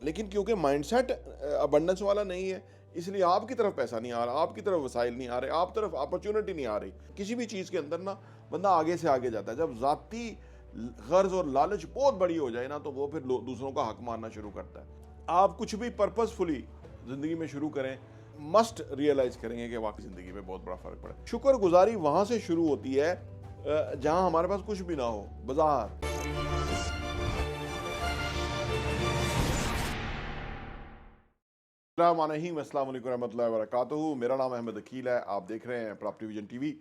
लेकिन क्योंकि mindset abundance वाला नहीं है, इसलिए आपकी तरफ पैसा नहीं आ रहा, आपकी तरफ वसाइल नहीं आ रहे, आप तरफ अपॉर्चुनिटी नहीं आ रही। किसी भी चीज़ के अंदर ना बंदा आगे से आगे जाता है। जब ज़ाती गर्ज और लालच बहुत बड़ी हो जाए ना, तो वो फिर दूसरों का हक मारना शुरू करता है। आप कुछ भी पर्पसफुली ज़िंदगी में शुरू करें, मस्ट रियलाइज़ करेंगे कि वाकई ज़िंदगी में बहुत बड़ा फ़र्क पड़ा। शुक्रगुजारी वहाँ से शुरू होती है जहाँ हमारे पास कुछ भी ना हो, बाजार। अस्सलाम वालेकुम रहमतुल्लाहि व बरकातुहू। मेरा नाम अहमद अकील है, आप देख रहे हैं प्रॉपर्टी विजन टीवी।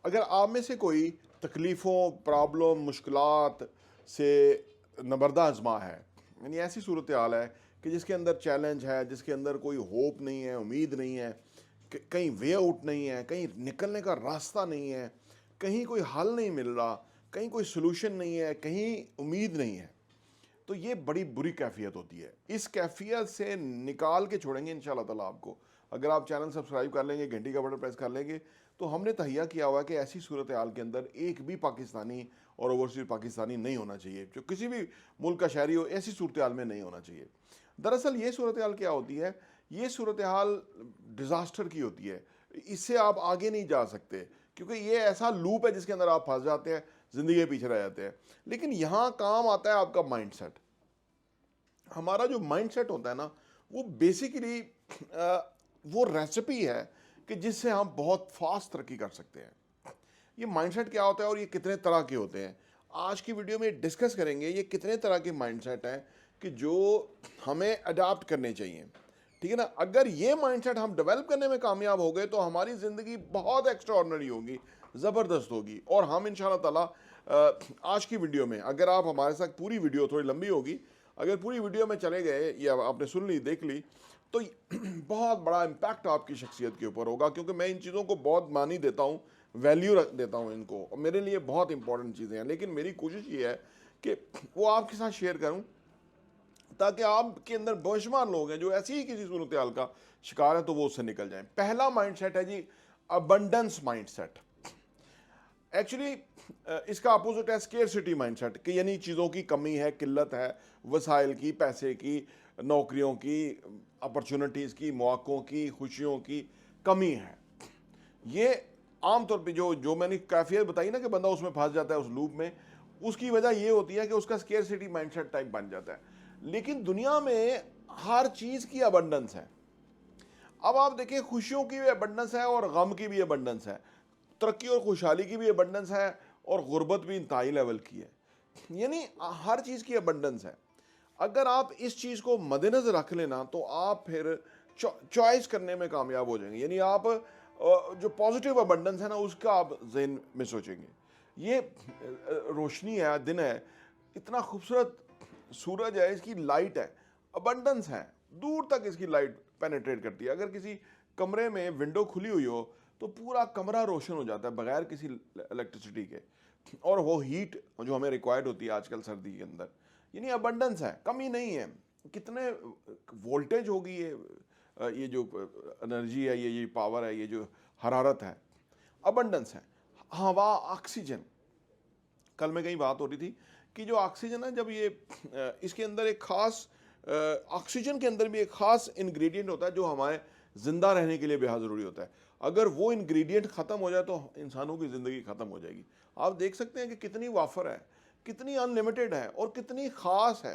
अगर आप में से कोई तकलीफ़ों, प्रॉब्लम, मुश्किलात से नबरदा आजमा है, यानी ऐसी सूरत हाल है कि जिसके अंदर चैलेंज है, जिसके अंदर कोई होप नहीं है, उम्मीद नहीं है, कहीं वे आउट नहीं है, कहीं निकलने का रास्ता नहीं है, कहीं कोई हल नहीं मिल रहा, कहीं कोई सोल्यूशन नहीं है, कहीं उम्मीद नहीं है, तो ये बड़ी बुरी कैफियत होती है। इस कैफियत से निकाल के छोड़ेंगे इंशाल्लाह ताला आपको। अगर आप चैनल सब्सक्राइब कर लेंगे, घंटी का बटन प्रेस कर लेंगे, तो हमने तहिया किया हुआ है कि ऐसी सूरत हाल के अंदर एक भी पाकिस्तानी और ओवरसीज पाकिस्तानी नहीं होना चाहिए। जो किसी भी मुल्क का शहरी हो, ऐसी सूरत हाल में नहीं होना चाहिए। दरअसल ये सूरत हाल क्या होती है? ये सूरत हाल डिज़ास्टर की होती है। इससे आप आगे नहीं जा सकते, क्योंकि ये ऐसा लूप है जिसके अंदर आप फंस जाते हैं, ज़िंदगी के पीछे रह जाते हैं। लेकिन यहाँ काम आता है आपका माइंडसेट। हमारा जो माइंडसेट होता है ना, वो बेसिकली वो रेसिपी है कि जिससे हम बहुत फास्ट तरक्की कर सकते हैं। ये माइंडसेट क्या होता है और ये कितने तरह के होते हैं, आज की वीडियो में डिस्कस करेंगे। ये कितने तरह के माइंडसेट हैं कि जो हमें अडाप्ट करने चाहिए, ठीक है ना। अगर ये माइंडसेट हम डेवलप करने में कामयाब हो गए तो हमारी ज़िंदगी बहुत एक्स्ट्राऑर्डिनरी होगी, ज़बरदस्त होगी। और हम इंशाल्लाह ताला आज की वीडियो में, अगर आप हमारे साथ, पूरी वीडियो थोड़ी लंबी होगी, अगर पूरी वीडियो में चले गए या आपने सुन ली, देख ली, तो बहुत बड़ा इम्पैक्ट आपकी शख्सियत के ऊपर होगा। क्योंकि मैं इन चीज़ों को बहुत मानी देता हूँ, वैल्यू रख देता हूँ इनको, और मेरे लिए बहुत इंपॉर्टेंट चीज़ें हैं। लेकिन मेरी कोशिश ये है कि वो आपके साथ शेयर करूँ, ताकि आपके अंदर बेशुमार लोग हैं जो ऐसी ही किसी सूरत हाल का शिकार है, तो वो उससे निकल जाएं। पहला माइंडसेट है जी, अबंडेंस माइंडसेट। एक्चुअली इसका अपोजिट है स्केर्सिटी माइंडसेट, कि यानी चीज़ों की कमी है, किल्लत है, वसाइल की, पैसे की, नौकरियों की, अपॉर्चुनिटीज़ की, मौक़ों की, खुशियों की कमी है। ये आम तौर पे जो जो मैंने कैफियत बताई ना कि बंदा उसमें फंस जाता है, उस लूप में, उसकी वजह ये होती है कि उसका स्केर्सिटी माइंडसेट टाइप बन जाता है। लेकिन दुनिया में हर चीज़ की अबंडेंस है। अब आप देखिए, खुशियों की भी अबंडेंस है और गम की भी अबंडेंस है, तरक्की और खुशहाली की भी अबंडेंस है, और गुर्बत भी इंतहाई लेवल की है। यानी हर चीज़ की अबंडेंस है। अगर आप इस चीज़ को मद्देनज़र रख लेना, तो आप फिर चॉइस करने में कामयाब हो जाएंगे। यानी आप जो पॉजिटिव अबंडेंस है ना, उसका आप जहन में सोचेंगे। ये रोशनी है, दिन है, इतना खूबसूरत सूरज है, इसकी लाइट है, अबंडेंस है, दूर तक इसकी लाइट पेनिट्रेट करती है। अगर किसी कमरे में विंडो खुली हुई हो तो पूरा कमरा रोशन हो जाता है बगैर किसी इलेक्ट्रिसिटी के, और वो हीट जो हमें रिक्वायर्ड होती है आजकल सर्दी के अंदर, यानी अबंडेंस है, कमी नहीं है। कितने वोल्टेज होगी ये जो एनर्जी है, ये पावर है, ये जो हरारत है, अबंडेंस है। हवा, ऑक्सीजन, कल में कहीं बात हो रही थी कि जो ऑक्सीजन है, जब ये इसके अंदर एक ख़ास ऑक्सीजन के अंदर भी एक ख़ास इंग्रेडिएंट होता है जो हमारे ज़िंदा रहने के लिए बेहद ज़रूरी होता है। अगर वो इंग्रेडिएंट ख़त्म हो जाए तो इंसानों की ज़िंदगी ख़त्म हो जाएगी। आप देख सकते हैं कि कितनी वाफर है, कितनी अनलिमिटेड है और कितनी ख़ास है।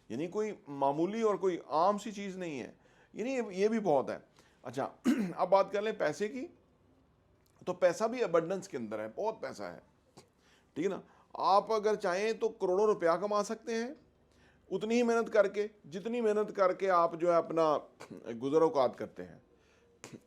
यानी कोई मामूली और कोई आम सी चीज़ नहीं है, यानी ये भी बहुत है। अच्छा, अब बात कर लें पैसे की, तो पैसा भी अबंडेंस के अंदर है, बहुत पैसा है, ठीक है ना। आप अगर चाहें तो करोड़ों रुपया कमा सकते हैं उतनी ही मेहनत करके, जितनी मेहनत करके आप जो है अपना गुज़र औक़ात करते हैं।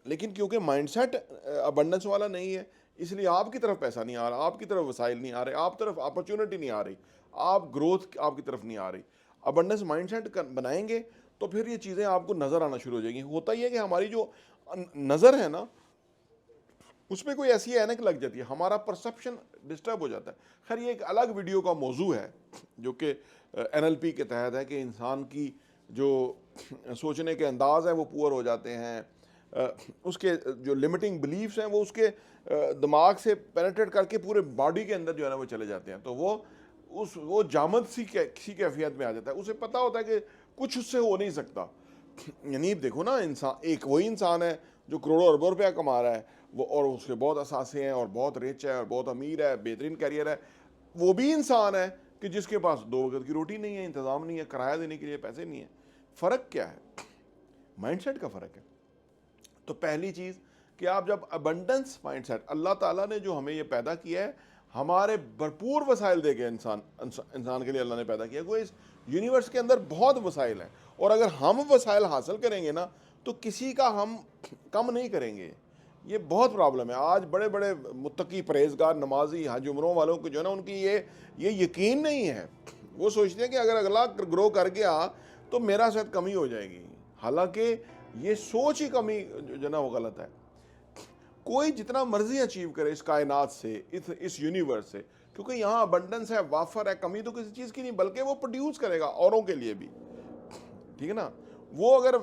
लेकिन क्योंकि माइंडसेट अबंडेंस वाला नहीं है, इसलिए आपकी तरफ पैसा नहीं आ रहा, आपकी तरफ वसाइल नहीं आ रहे, आप तरफ अपॉर्चुनिटी नहीं आ रही, आप ग्रोथ आपकी तरफ नहीं आ रही। अबंडेंस माइंडसेट बनाएंगे तो फिर ये चीज़ें आपको नज़र आना शुरू हो जाएंगी। होता ही है कि हमारी जो नज़र है ना, उसमें कोई ऐसी ऐनक लग जाती है, हमारा परसेप्शन डिस्टर्ब हो जाता है। खैर, ये एक अलग वीडियो का मौजू है जो कि NLP के तहत है, कि इंसान की जो सोचने के अंदाज है वो पुअर हो जाते हैं, उसके जो लिमिटिंग बिलीफ्स हैं वो उसके दिमाग से पेनिट्रेट करके पूरे बॉडी के अंदर जो है ना वो चले जाते हैं। तो वो जामद सी कैफियत में आ जाता है। उसे पता होता है कि कुछ उससे हो नहीं सकता। यानी देखो ना, इंसान एक वही इंसान है जो करोड़ों अरबों रुपया कमा रहा है, वो और उसके बहुत असासे हैं और बहुत रिच है और बहुत अमीर है, बेहतरीन करियर है। वो भी इंसान है कि जिसके पास दो वक्त की रोटी नहीं है, इंतज़ाम नहीं है, किराया देने के लिए पैसे नहीं है। फ़र्क क्या है? माइंडसेट का फ़र्क है। तो पहली चीज़ कि आप जब अबंडेंस माइंडसेट, अल्लाह ताला ने जो हमें ये पैदा किया है, हमारे भरपूर वसाइल दे के इंसान के लिए अल्लाह ने पैदा किया। कोई इस यूनिवर्स के अंदर बहुत वसाइल हैं, और अगर हम वसाइल हासिल करेंगे ना तो किसी का हम कम नहीं करेंगे। ये बहुत प्रॉब्लम है। आज बड़े बड़े मुत्तकी परहेजगार नमाजी हज उम्रों वालों को जो है ना, उनकी ये यकीन नहीं है। वो सोचते हैं कि अगर अगला ग्रो कर गया तो मेरा शायद कमी हो जाएगी। हालांकि ये सोच ही कमी जो ना वो गलत है। कोई जितना मर्जी अचीव करे इस कायनात से, इस यूनिवर्स से, क्योंकि यहाँ अबंडेंस है, वाफर है, कमी तो किसी चीज़ की नहीं, बल्कि वो प्रोड्यूस करेगा औरों के लिए भी। ठीक है ना? वो अगर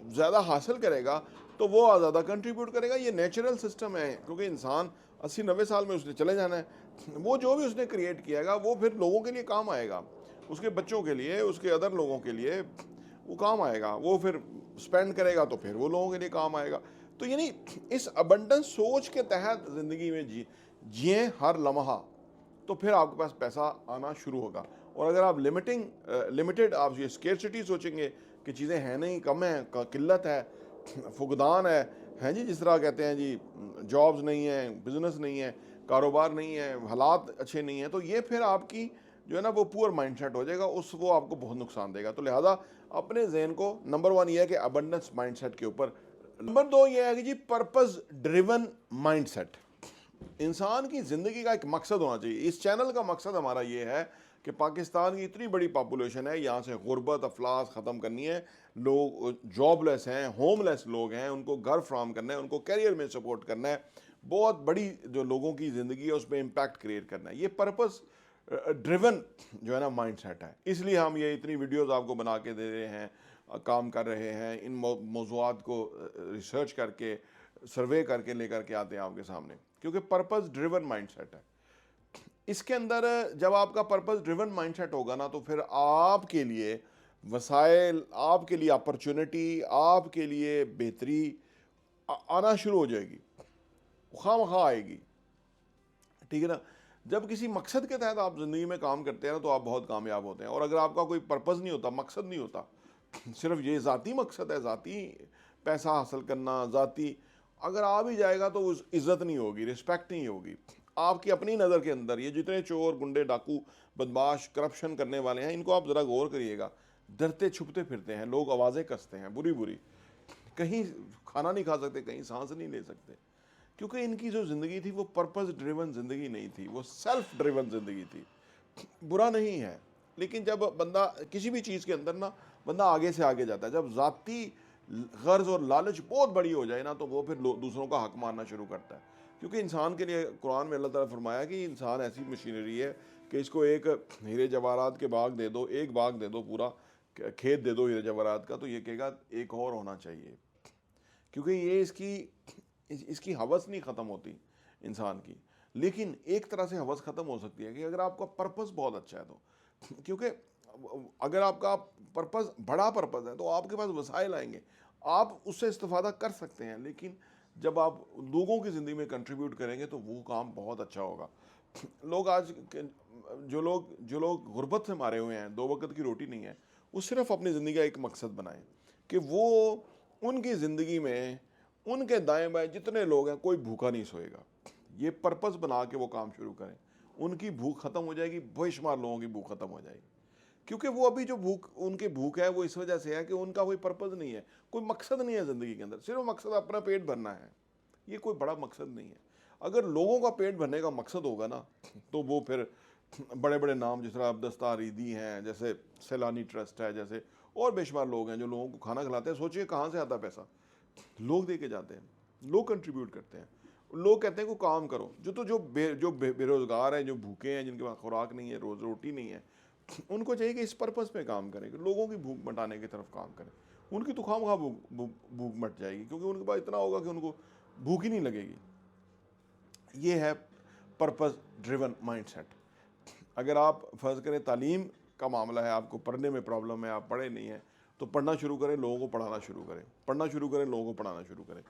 ज़्यादा हासिल करेगा तो वो ज़्यादा कंट्रीब्यूट करेगा। ये नेचुरल सिस्टम है, क्योंकि इंसान 80-90 साल में उसने चले जाना है। वो जो भी उसने क्रिएट किएगा वो फिर लोगों के लिए काम आएगा, उसके बच्चों के लिए, उसके अदर लोगों के लिए वो काम आएगा। वो फिर स्पेंड करेगा तो फिर वो लोगों के लिए काम आएगा। तो यानी इस अबंडेंस सोच के तहत ज़िंदगी में जिए हर लम्हा, तो फिर आपके पास पैसा आना शुरू होगा। और अगर आप लिमिटेड आप ये स्केर्सिटी सोचेंगे कि चीज़ें हैं नहीं, कम है, किल्लत है, फुकदान है, हैं जी, जिस तरह कहते हैं जी, जॉब्स नहीं है, बिजनेस नहीं है, कारोबार नहीं है, हालात अच्छे नहीं हैं, तो ये फिर आपकी जो है ना वो पुअर माइंडसेट हो जाएगा, वो आपको बहुत नुकसान देगा। तो लिहाजा अपने जहन को नंबर 1 ये है कि अबंडेंस माइंडसेट के ऊपर। नंबर 2 ये है कि जी पर्पस ड्रिवन माइंडसेट। इंसान की ज़िंदगी का एक मकसद होना चाहिए। इस चैनल का मकसद हमारा ये है कि पाकिस्तान की इतनी बड़ी पॉपुलेशन है, यहाँ से गुर्बत अफलास ख़त्म करनी है, लोग जॉबलेस हैं, होमलेस लोग हैं, उनको घर फ्राहम करना है, उनको करियर में सपोर्ट करना है, बहुत बड़ी जो लोगों की ज़िंदगी है उसमें इम्पैक्ट क्रिएट करना है। ये पर्पस ड्रिवन जो है ना माइंडसेट है। इसलिए हम ये इतनी वीडियोज़ आपको बना के दे रहे हैं, काम कर रहे हैं, इन मौज़ूआत को रिसर्च करके, सर्वे करके लेकर के आते हैं आपके सामने, क्योंकि पर्पस ड्रिवन माइंडसेट है। इसके अंदर जब आपका पर्पस ड्रिवन माइंडसेट होगा ना, तो फिर आपके लिए वसाइल, आपके लिए अपॉर्चुनिटी, आपके लिए बेहतरी आना शुरू हो जाएगी, खामखा आएगी। ठीक है ना? जब किसी मकसद के तहत आप ज़िंदगी में काम करते हैं ना, तो आप बहुत कामयाब होते हैं। और अगर आपका कोई पर्पस नहीं होता, मकसद नहीं होता, सिर्फ ये ज़ाती मकसद है, ज़ाती पैसा हासिल करना, ज़ाती, अगर आ भी जाएगा तो उस इज़्ज़त नहीं होगी, रिस्पेक्ट नहीं होगी। आपकी अपनी नज़र के अंदर ये जितने चोर, गुंडे, डाकू, बदमाश, करप्शन करने वाले हैं, इनको आप ज़रा गौर करिएगा। डरते छुपते फिरते हैं, लोग आवाज़ें कसते हैं बुरी बुरी, कहीं खाना नहीं खा सकते, कहीं सांस नहीं ले सकते, क्योंकि इनकी जो ज़िंदगी थी वो पर्पस ड्रिवन ज़िंदगी नहीं थी, वो सेल्फ ड्रिवन ज़िंदगी थी। बुरा नहीं है, लेकिन जब बंदा किसी भी चीज़ के अंदर ना, बंदा आगे से आगे जाता है। जब ज़ाती गर्ज और लालच बहुत बड़ी हो जाए ना, तो वो फिर दूसरों का हक मारना शुरू करता है। क्योंकि इंसान के लिए कुरान में अल्लाह ताला फरमाया कि इंसान ऐसी मशीनरी है कि इसको एक हीरे जवाहरात के बाग दे दो, एक बाग दे दो, पूरा खेत दे दो हीरे जवाहरात का, तो ये कहेगा एक और होना चाहिए। क्योंकि ये इसकी हवस नहीं ख़त्म होती इंसान की। लेकिन एक तरह से हवस ख़त्म हो सकती है कि अगर आपका पर्पस बहुत अच्छा है तो, क्योंकि अगर आपका पर्पस बड़ा पर्पस है तो आपके पास वसाइल आएंगे, आप उससे इस्तेफादा कर सकते हैं। लेकिन जब आप लोगों की ज़िंदगी में कंट्रीब्यूट करेंगे तो वो काम बहुत अच्छा होगा। लोग आज जो लोग गुर्बत से मारे हुए हैं, दो वक्त की रोटी नहीं है, वो सिर्फ अपनी ज़िंदगी का एक मकसद बनाएं कि वो उनकी ज़िंदगी में उनके दाएं बाएं जितने लोग हैं कोई भूखा नहीं सोएगा। ये पर्पस बना के वो काम शुरू करें, उनकी भूख ख़त्म हो जाएगी, बेशुमार लोगों की भूख ख़त्म हो जाएगी। क्योंकि वो अभी जो उनकी भूख है वो इस वजह से है कि उनका कोई पर्पस नहीं है, कोई मकसद नहीं है ज़िंदगी के अंदर, सिर्फ मकसद अपना पेट भरना है। ये कोई बड़ा मकसद नहीं है। अगर लोगों का पेट भरने का मकसद होगा ना, तो वो फिर बड़े बड़े नाम जिस तरह अब्दस्तार ईदी हैं, जैसे सैलानी ट्रस्ट है, जैसे और बेशुमार लोग हैं जो लोगों को खाना खिलाते हैं। सोचिए कहाँ से आता पैसा, लोग दे के जाते हैं, लोग कंट्रीब्यूट करते हैं। लोग कहते हैं को काम करो, जो बेरोज़गार हैं, जो भूखे हैं, जिनके पास खुराक नहीं है, रोज़ रोटी नहीं है, उनको चाहिए कि इस पर्पस पे काम करें, कि लोगों की भूख मिटाने की तरफ काम करें। उनकी तो खामखा भूख मिट जाएगी, क्योंकि उनके पास इतना होगा कि उनको भूख ही नहीं लगेगी। ये है पर्पस ड्रिवन माइंडसेट। अगर आप फ़र्ज़ करें तालीम का मामला है, आपको पढ़ने में प्रॉब्लम है, आप पढ़े नहीं हैं, तो पढ़ना शुरू करें, लोगों को पढ़ाना शुरू करें, पढ़ना शुरू करें, लोगों को पढ़ाना शुरू करें।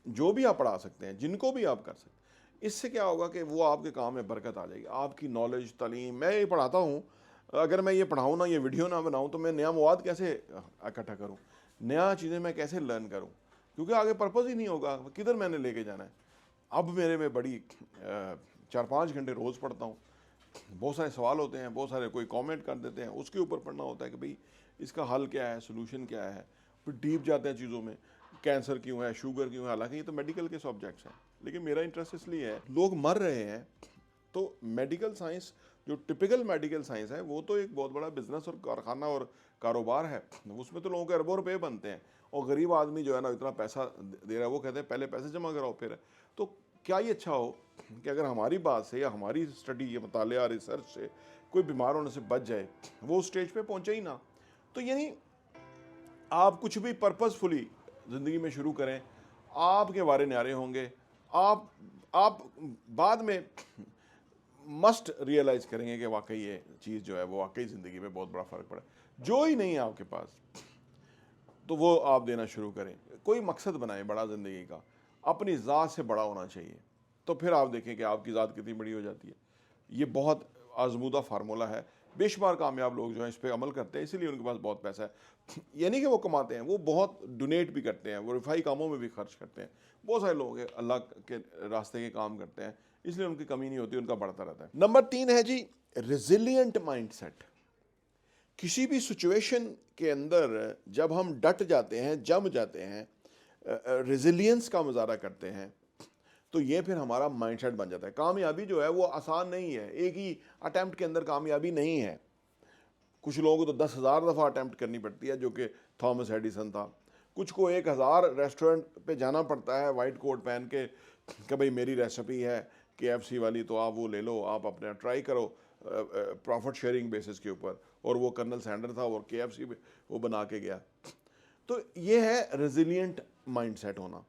जो भी आप पढ़ा सकते हैं, जिनको भी आप कर सकते हैं, इससे क्या होगा कि वो आपके काम में बरकत आ जाएगी। आपकी नॉलेज, तालीम, मैं ये पढ़ाता हूँ, अगर मैं ये पढ़ाऊँ ना, ये वीडियो ना बनाऊँ, तो मैं नया मवाद कैसे इकट्ठा करूँ, नया चीज़ें मैं कैसे लर्न करूँ, क्योंकि आगे पर्पज़ ही नहीं होगा, किधर मैंने लेके जाना है। अब मेरे में बड़ी 4-5 घंटे रोज़ पढ़ता हूँ, बहुत सारे सवाल होते हैं, बहुत सारे कोई कमेंट कर देते हैं, उसके ऊपर पढ़ना होता है कि भाई इसका हल क्या है, सोल्यूशन क्या है, फिर डीप जाते हैं चीज़ों में, कैंसर क्यों है, शुगर क्यों है। हालांकि ये तो मेडिकल के सब्जेक्ट्स हैं, लेकिन मेरा इंटरेस्ट इसलिए है, लोग मर रहे हैं, तो मेडिकल साइंस, जो टिपिकल मेडिकल साइंस है, वो तो एक बहुत बड़ा बिजनेस और कारखाना और कारोबार है, उसमें तो लोगों के अरबों रुपये बनते हैं, और गरीब आदमी जो है ना इतना पैसा दे रहा है, वो कहते हैं पहले पैसे जमा कराओ फिर। तो क्या ये अच्छा हो कि अगर हमारी बात से या हमारी स्टडी या मतालिया रिसर्च से कोई बीमार होने से बच जाए, वो उस स्टेज पे पहुंचे ही ना। तो यानी आप कुछ भी पर्पसफुली ज़िंदगी में शुरू करें, आपके वारे न्यारे होंगे, आप बाद में मस्ट रियलाइज़ करेंगे कि वाकई ये चीज़ जो है वो वाकई ज़िंदगी में बहुत बड़ा फ़र्क पड़ा। जो ही नहीं है आपके पास, तो वो आप देना शुरू करें। कोई मकसद बनाएं बड़ा ज़िंदगी का, अपनी ज़ात से बड़ा होना चाहिए, तो फिर आप देखें कि आपकी ज़ात कितनी बड़ी हो जाती है। ये बहुत आजमूदा फार्मूला है, बेशुमार कामयाब लोग जो हैं इस पर अमल करते हैं, इसीलिए उनके पास बहुत पैसा है। ये नहीं कि वो कमाते हैं, वो बहुत डोनेट भी करते हैं, वो रिफाई कामों में भी खर्च करते हैं। बहुत सारे लोग हैं अल्लाह के रास्ते के काम करते हैं, इसलिए उनकी कमी नहीं होती, उनका बढ़ता रहता है। नंबर 3 है जी रेजिलियंट माइंडसेट। किसी भी सिचुएशन के अंदर जब हम डट जाते हैं, जम जाते हैं, रेजिलियंस का मुजाहरा करते हैं, तो ये फिर हमारा माइंडसेट बन जाता है। कामयाबी जो है वो आसान नहीं है, एक ही अटैम्प्ट के अंदर कामयाबी नहीं है। कुछ लोगों को तो 10,000 दफ़ा अटैम्प्ट करनी पड़ती है, जो कि थॉमस एडिसन था। कुछ को 1,000 रेस्टोरेंट पे जाना पड़ता है वाइट कोट पहन के कि भाई मेरी रेसिपी है KFC वाली, तो आप वो ले लो, आप अपने ट्राई करो प्रॉफिट शेयरिंग बेसिस के ऊपर। और वो कर्नल सैंडर था और KFC वो बना के गया। तो ये है रेजिलियंट माइंडसेट होना,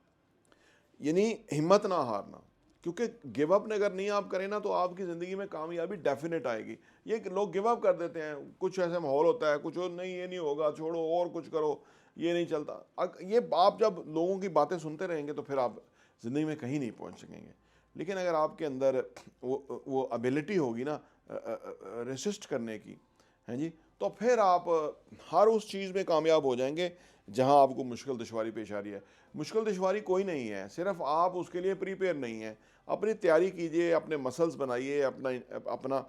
यानी हिम्मत ना हारना, क्योंकि गिव अप अगर नहीं आप करें ना, तो आपकी ज़िंदगी में कामयाबी डेफिनेट आएगी। ये लोग गिव अप कर देते हैं, कुछ ऐसा माहौल होता है, कुछ नहीं ये नहीं होगा, छोड़ो और कुछ करो, ये नहीं चलता। ये आप जब लोगों की बातें सुनते रहेंगे तो फिर आप ज़िंदगी में कहीं नहीं पहुंच सकेंगे। लेकिन अगर आपके अंदर वो एबिलिटी होगी ना रेसिस्ट करने की, हैं जी, तो फिर आप हर उस चीज़ में कामयाब हो जाएंगे जहां आपको मुश्किल दुश्वारी पेश आ रही है। मुश्किल दुश्वारी कोई नहीं है, सिर्फ आप उसके लिए प्रीपेयर नहीं है। अपनी तैयारी कीजिए, अपने मसल्स बनाइए, अपना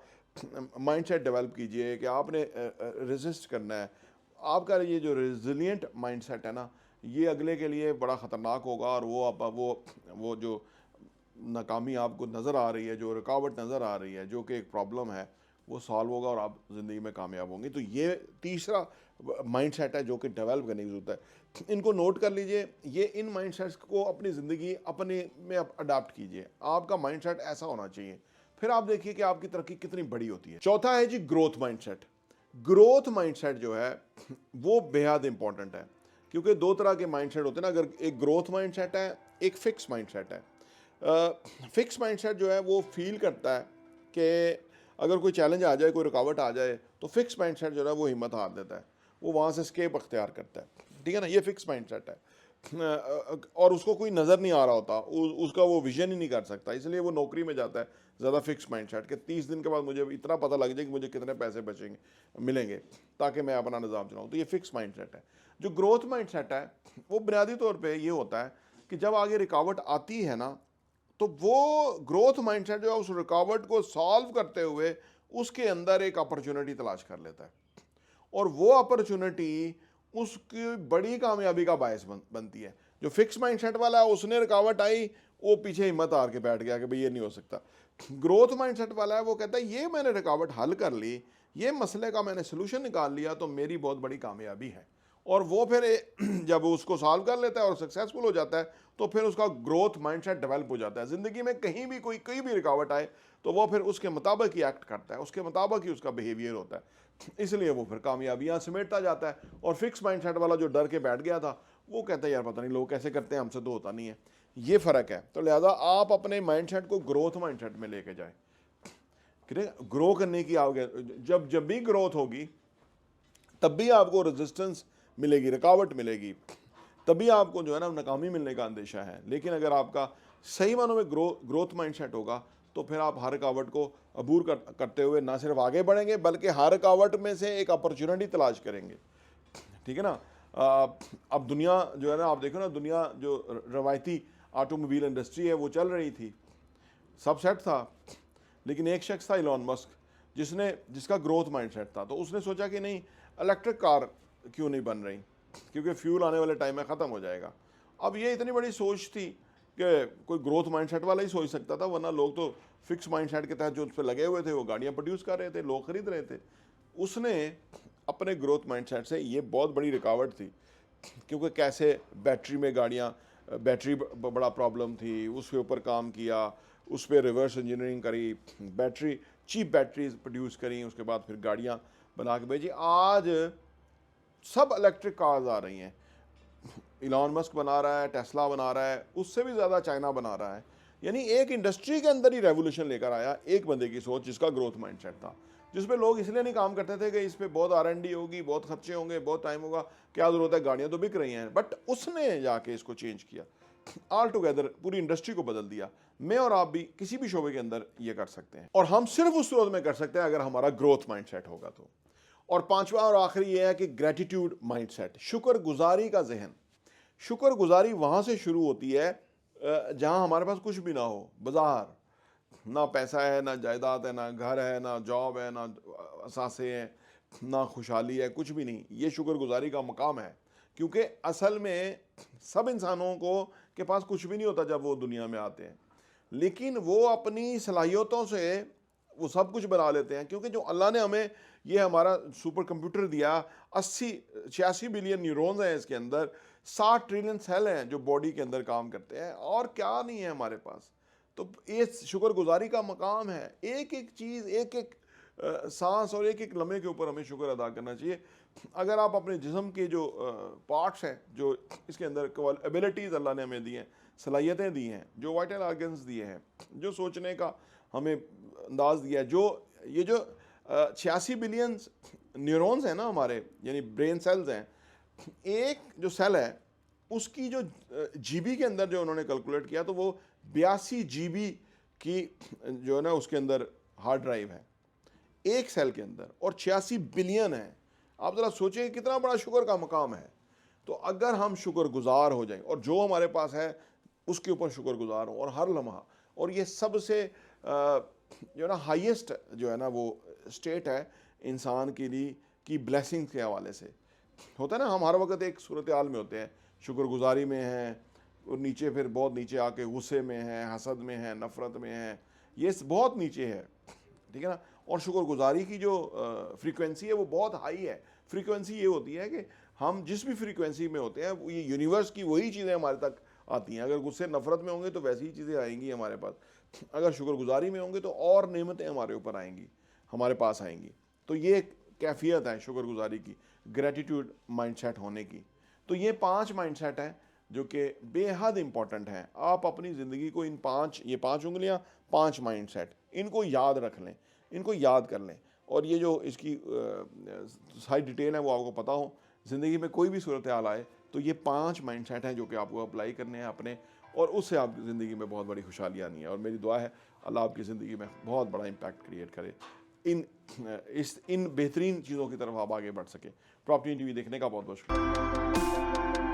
माइंडसेट डेवलप कीजिए कि आपने रेजिस्ट करना है। आपका ये जो रेजिलियंट माइंडसेट है ना, ये अगले के लिए बड़ा ख़तरनाक होगा, और वो जो नाकामी आपको नज़र आ रही है, जो रुकावट नज़र आ रही है, जो कि एक प्रॉब्लम है, वो सॉल्व होगा और आप ज़िंदगी में कामयाब होंगे। तो ये तीसरा माइंडसेट है जो कि डेवलप करने की ज़रूरत है। इनको नोट कर लीजिए, ये इन माइंडसेट्स को अपनी ज़िंदगी अपने में अडाप्ट कीजिए। आपका माइंडसेट ऐसा होना चाहिए, फिर आप देखिए कि आपकी तरक्की कितनी बड़ी होती है। चौथा है जी ग्रोथ माइंडसेट। ग्रोथ माइंडसेट जो है वो बेहद इंपॉर्टेंट है, क्योंकि दो तरह के माइंडसेट होते हैं ना। अगर एक ग्रोथ माइंडसेट है, एक फिक्स माइंडसेट है। फिक्स माइंडसेट जो है वो फील करता है कि अगर कोई चैलेंज आ जाए, कोई रुकावट आ जाए, तो फिक्स माइंडसेट जो है वो हिम्मत हार देता है, वो वहाँ से स्केप अख्तियार करता है। ठीक है ना, ये फिक्स माइंडसेट है। और उसको कोई नज़र नहीं आ रहा होता, उसका वो विजन ही नहीं कर सकता, इसलिए वो नौकरी में जाता है ज़्यादा फिक्स माइंडसेट के 30 दिन के बाद मुझे इतना पता लग जाए कि मुझे कितने पैसे बचेंगे मिलेंगे ताकि मैं अपना निज़ाम चलाऊँ। तो ये फिक्स माइंडसेट है। जो ग्रोथ माइंडसेट है वो बुनियादी तौर पर ये होता है कि जब आगे रुकावट आती है ना, तो वो ग्रोथ माइंडसेट जो है उस रुकावट को सॉल्व करते हुए उसके अंदर एक अपॉर्चुनिटी तलाश कर लेता है, और वो अपॉर्चुनिटी उसकी बड़ी कामयाबी का बायस बनती है। जो फिक्स माइंडसेट वाला है, उसने रुकावट आई, वो पीछे हिम्मत हार के बैठ गया कि भाई ये नहीं हो सकता। ग्रोथ माइंडसेट वाला है, वो कहता है ये मैंने रुकावट हल कर ली, ये मसले का मैंने सोल्यूशन निकाल लिया, तो मेरी बहुत बड़ी कामयाबी है। और वो फिर जब उसको सॉल्व कर लेता है और सक्सेसफुल हो जाता है, तो फिर उसका ग्रोथ माइंडसेट डेवलप हो जाता है। ज़िंदगी में कहीं भी कोई भी रुकावट आए, तो वो फिर उसके मुताबिक ही एक्ट करता है, उसके मुताबिक ही उसका बिहेवियर होता है, इसलिए वो फिर कामयाबियाँ समेटता जाता है। और फिक्स माइंडसेट वाला जो डर के बैठ गया था, वो कहता है यार पता नहीं लोग कैसे करते हैं, हमसे तो होता नहीं है। ये फ़र्क है। तो लिहाजा आप अपने माइंडसेट को ग्रोथ माइंडसेट में लेके जाएं। ग्रो करने की जब जब भी ग्रोथ होगी तब भी आपको रेजिस्टेंस मिलेगी, रुकावट मिलेगी, तभी आपको जो है ना नाकामी मिलने का अंदेशा है। लेकिन अगर आपका सही मानों में ग्रोथ माइंडसेट होगा तो फिर आप हर रुकावट को अबूर करते हुए ना सिर्फ आगे बढ़ेंगे बल्कि हर रुकावट में से एक अपॉर्चुनिटी तलाश करेंगे। ठीक है ना। अब दुनिया जो है ना, आप देखो ना, दुनिया जो रवायती ऑटोमोबाइल इंडस्ट्री है वो चल रही थी, सब सेट था, लेकिन एक शख्स था इलॉन मस्क जिसका ग्रोथ माइंडसेट था। तो उसने सोचा कि नहीं, इलेक्ट्रिक कार क्यों नहीं बन रही, क्योंकि फ्यूल आने वाले टाइम में ख़त्म हो जाएगा। अब ये इतनी बड़ी सोच थी कि कोई ग्रोथ माइंडसेट वाला ही सोच सकता था, वरना लोग तो फिक्स माइंडसेट के तहत जो उस पर लगे हुए थे वो गाड़ियाँ प्रोड्यूस कर रहे थे, लोग खरीद रहे थे। उसने अपने ग्रोथ माइंडसेट से, ये बहुत बड़ी रुकावट थी क्योंकि कैसे बैटरी में गाड़ियाँ, बैटरी बड़ा प्रॉब्लम थी, उसके ऊपर काम किया, उस पर रिवर्स इंजीनियरिंग करी, बैटरी चीप बैटरीज प्रोड्यूस करी, उसके बाद फिर गाड़ियाँ बना के भेजी। आज सब इलेक्ट्रिक कार्स आ रही हैं, इलॉन मस्क बना रहा है, टेस्ला बना रहा है, उससे भी ज़्यादा चाइना बना रहा है। यानी एक इंडस्ट्री के अंदर ही रेवोल्यूशन लेकर आया एक बंदे की सोच, जिसका ग्रोथ माइंडसेट था, जिस पे लोग इसलिए नहीं काम करते थे कि इस पर बहुत R&D होगी, बहुत खर्चे होंगे, बहुत टाइम होगा, क्या ज़रूरत है, गाड़ियाँ तो बिक रही हैं। बट उसने जाके इसको चेंज किया, ऑल टुगेदर पूरी इंडस्ट्री को बदल दिया। मैं और आप भी किसी भी शोबे के अंदर ये कर सकते हैं, और हम सिर्फ उस सूरत में कर सकते हैं अगर हमारा ग्रोथ माइंडसेट होगा तो। और पांचवा और आखिरी ये है कि ग्रेटिट्यूड माइंडसेट, शुक्रगुजारी का जहन। शुक्रगुजारी वहाँ से शुरू होती है जहाँ हमारे पास कुछ भी ना हो, बाजार, ना पैसा है, ना जायदाद है, ना घर है, ना जॉब है, ना असासे हैं, ना खुशहाली है, कुछ भी नहीं। ये शुक्रगुजारी का मकाम है, क्योंकि असल में सब इंसानों के पास कुछ भी नहीं होता जब वो दुनिया में आते हैं, लेकिन वो अपनी सलाहियतों से वो सब कुछ बना लेते हैं। क्योंकि जो अल्लाह ने हमें ये हमारा सुपर कंप्यूटर दिया, 86 बिलियन न्यूरॉन्स हैं इसके अंदर, 60 ट्रिलियन सेल हैं जो बॉडी के अंदर काम करते हैं, और क्या नहीं है हमारे पास। तो ये शुक्रगुजारी का मकाम है। एक एक चीज़, एक एक सांस और एक एक लम्हे के ऊपर हमें शुक्र अदा करना चाहिए। अगर आप अपने जिस्म के जो पार्ट्स हैं, जो इसके अंदर एबिलिटीज़ अल्लाह ने हमें दी हैं, सलाहियतें दी हैं, जो वाइटल ऑर्गन्स दिए हैं, जो सोचने का हमें अंदाज दिया है, जो ये जो 86 बिलियन न्यूरॉन्स हैं ना हमारे, यानी ब्रेन सेल्स हैं, एक जो सेल है उसकी जो GB के अंदर जो उन्होंने कैलकुलेट किया, तो वो 82 GB की जो है ना उसके अंदर हार्ड ड्राइव है एक सेल के अंदर, और 86 बिलियन है। आप ज़रा सोचें कितना बड़ा शुक्र का मकाम है। तो अगर हम शुक्रगुजार हो जाएं और जो हमारे पास है उसके ऊपर शुक्रगुजार हों, और हर लम्हा, और ये सबसे जो ना हाईएस्ट जो है ना वो स्टेट है इंसान के लिए की ब्लेसिंग के हवाले से। होता है ना, हम हर वक्त एक सूरत हाल में होते हैं, शुक्रगुजारी में हैं, और नीचे फिर बहुत नीचे आके गुस्से में हैं, हसद में हैं, नफ़रत में हैं, ये बहुत नीचे है। ठीक है ना। और शुक्रगुजारी की जो फ्रीक्वेंसी है वो बहुत हाई है। फ्रीक्वेंसी ये होती है कि हम जिस भी फ्रीक्वेंसी में होते हैं, ये यूनिवर्स की वही चीज़ें हमारे तक आती हैं। अगर गुस्से नफ़रत में होंगे तो वैसी ही चीज़ें आएंगी हमारे पास, अगर शुक्रगुजारी में होंगे तो और नेमतें हमारे ऊपर आएंगी, हमारे पास आएंगी। तो ये कैफियत है शुक्रगुजारी की, ग्रेटिट्यूड माइंडसेट होने की। तो ये 5 माइंडसेट हैं जो कि बेहद इंपॉर्टेंट हैं। आप अपनी ज़िंदगी को इन 5 उंगलियां, 5 माइंडसेट, इनको याद रख लें, इनको याद कर लें, और ये जो इसकी सारी डिटेल है वो आपको पता हो। ज़िंदगी में कोई भी सूरत हाल आए तो ये 5 माइंडसेट हैं जो कि आपको अप्लाई करने हैं अपने, और उससे आपकी ज़िंदगी में बहुत बड़ी खुशहाली आनी है। और मेरी दुआ है अल्लाह आपकी ज़िंदगी में बहुत बड़ा इम्पैक्ट क्रिएट करे, इन बेहतरीन चीज़ों की तरफ आप आगे बढ़ सके। प्रॉपर्टी TV देखने का बहुत बहुत शुक्रिया।